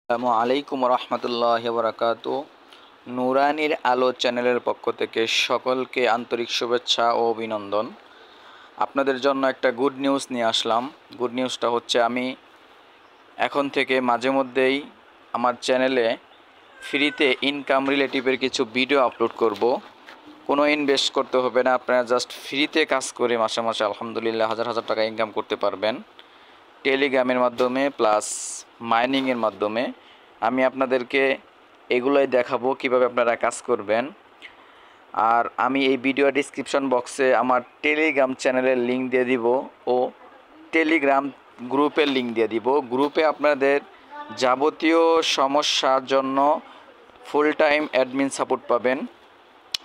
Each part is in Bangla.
আসসালামু আলাইকুম রহমতুল্লাহি বারাকাতু। নুরানির আলো চ্যানেলের পক্ষ থেকে সকলকে আন্তরিক শুভেচ্ছা ও অভিনন্দন। আপনাদের জন্য একটা গুড নিউজ নিয়ে আসলাম। গুড নিউজটা হচ্ছে আমি এখন থেকে মাঝে মধ্যেই আমার চ্যানেলে ফ্রিতে ইনকাম রিলেটিভের কিছু ভিডিও আপলোড করব। কোনো ইনভেস্ট করতে হবে না, আপনারা জাস্ট ফ্রিতে কাজ করে মাসে মাসে আলহামদুলিল্লাহ হাজার হাজার টাকা ইনকাম করতে পারবেন টেলিগ্রামের মাধ্যমে প্লাস মাইনিংয়ের মাধ্যমে। আমি আপনাদেরকে এগুলোই দেখাবো কিভাবে আপনারা কাজ করবেন। আর আমি এই ভিডিও ডিসক্রিপশন বক্সে আমার টেলিগ্রাম চ্যানেলের লিঙ্ক দিয়ে দিব ও টেলিগ্রাম গ্রুপের লিঙ্ক দিয়ে দিব। গ্রুপে আপনাদের যাবতীয় সমস্যার জন্য ফুল টাইম অ্যাডমিন সাপোর্ট পাবেন।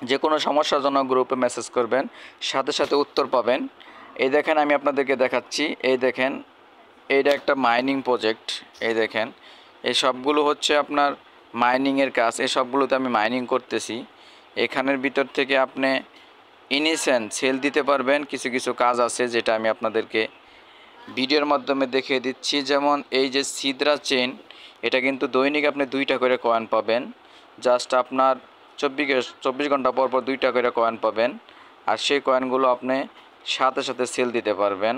যে কোনো সমস্যার জন্য গ্রুপে মেসেজ করবেন, সাথে সাথে উত্তর পাবেন। এই দেখেন আমি আপনাদেরকে দেখাচ্ছি, এই দেখেন এইটা একটা মাইনিং প্রজেক্ট। এই দেখেন এই সবগুলো হচ্ছে আপনার মাইনিংয়ের কাজ, এই সবগুলোতে আমি মাইনিং করতেছি। এখানের ভিতর থেকে আপনি ইনিশিয়াল সেল দিতে পারবেন। কিছু কিছু কাজ আছে যেটা আমি আপনাদেরকে ভিডিওর মাধ্যমে দেখিয়ে দিচ্ছি। যেমন এই যে সিদ্রা চেন, এটা কিন্তু দৈনিক আপনি 2টা করে কয়েন পাবেন। জাস্ট আপনার 24 ঘন্টা পর পর 2টা করে কয়েন পাবেন, আর সেই কয়েনগুলো আপনি সাথে সাথে সেল দিতে পারবেন।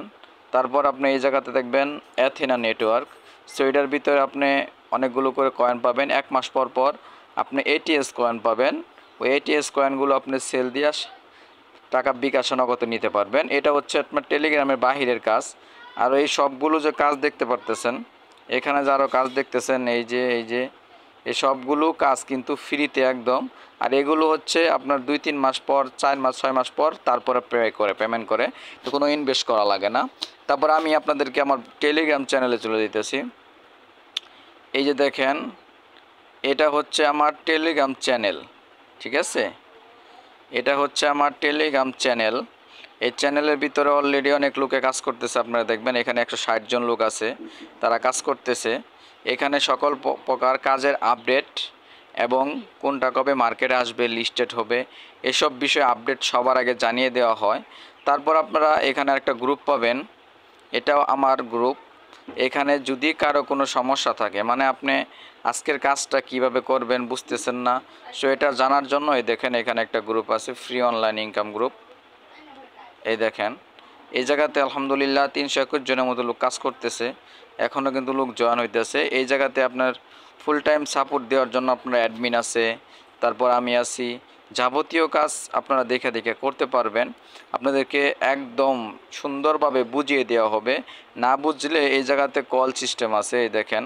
তারপর আপনি এই জায়গাতে দেখবেন অ্যাথেনা নেটওয়ার্ক। সো এটার ভিতরে আপনি অনেকগুলো করে কয়েন পাবেন। 1 মাস পর পর আপনি এটিএস কয়েন পাবেন। ওই এটিএস কয়েনগুলো আপনি সেল দিয়ে টাকা বিকাশ নগদে নিতে পারবেন। এটা হচ্ছে আপনার টেলিগ্রামের বাহিরের কাজ। আর এই সবগুলো যে কাজ দেখতে পারতেছেন, এখানে যে আরও কাজ দেখতেছেন, এই সবগুলো কাজ কিন্তু ফ্রিতে একদম। আর এগুলো হচ্ছে আপনার 2-3 মাস পর, 4 মাস 6 মাস পর তারপরে পেমেন্ট করে, তো কোনো ইনভেস্ট করা লাগে না। তারপর আমি আপনাদেরকে আমার টেলিগ্রাম চ্যানেলে চলে যেতেছি। এই যে দেখেন এটা হচ্ছে আমার টেলিগ্রাম চ্যানেল, ঠিক আছে? এটা হচ্ছে আমার টেলিগ্রাম চ্যানেল। এই চ্যানেলের ভিতরে অলরেডি অনেক লোকে কাজ করতেছে। আপনারা দেখবেন এখানে 160 জন লোক আছে, তারা কাজ করতেছে। এখানে সকল প্রকার কাজের আপডেট এবং কোনটা কবে মার্কেটে আসবে, লিস্টেড হবে, এসব বিষয়ে আপডেট সবার আগে জানিয়ে দেওয়া হয়। তারপর আপনারা এখানে একটা গ্রুপ পাবেন, এটাও আমার গ্রুপ। এখানে যদি কারো কোনো সমস্যা থাকে, মানে আপনি আজকের কাজটা কিভাবে করবেন বুঝতেছেন না, সো এটা জানার জন্য এই দেখেন এখানে একটা গ্রুপ আছে, ফ্রি অনলাইন ইনকাম গ্রুপ। এই দেখেন এই জায়গাতে আলহামদুলিল্লাহ 321 জনের মতো লোক কাজ করতেছে, এখনও কিন্তু লোক জয়েন হইতেছে। এই জায়গাতে আপনার ফুল টাইম সাপোর্ট দেওয়ার জন্য আপনার অ্যাডমিন আছে, তারপর আমি আছি। যাবতীয় কাজ আপনারা দেখে দেখে করতে পারবেন। আপনাদেরকে একদম সুন্দরভাবে বুঝিয়ে দেওয়া হবে। না বুঝলে এই জায়গাতে কল সিস্টেম আছে। এই দেখেন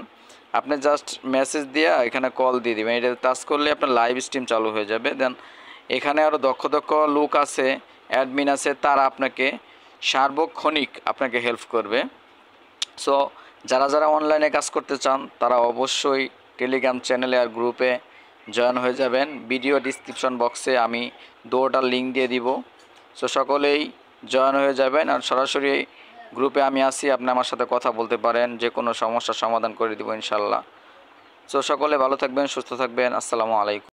আপনি জাস্ট মেসেজ দিয়ে এখানে কল দিয়ে দেবেন, এটা টাচ করলে আপনার লাইভ স্ট্রিম চালু হয়ে যাবে। দেন এখানে আরও দক্ষ দক্ষ লোক আছে, অ্যাডমিন আছে, তারা আপনাকে সার্বক্ষণিক আপনাকে হেল্প করবে। সো যারা যারা অনলাইনে কাজ করতে চান তারা অবশ্যই টেলিগ্রাম চ্যানেলে আর গ্রুপে জয়েন হয়ে যাবেন। ভিডিও ডিসক্রিপশন বক্সে আমি দুটোটার লিঙ্ক দিয়ে দিব। সো সকলেই জয়েন হয়ে যাবেন, আর সরাসরি গ্রুপে আমি আসি, আপনি আমার সাথে কথা বলতে পারেন, যে কোনো সমস্যার সমাধান করে দিব ইনশাল্লাহ। সো সকলে ভালো থাকবেন, সুস্থ থাকবেন। আসসালামু আলাইকুম।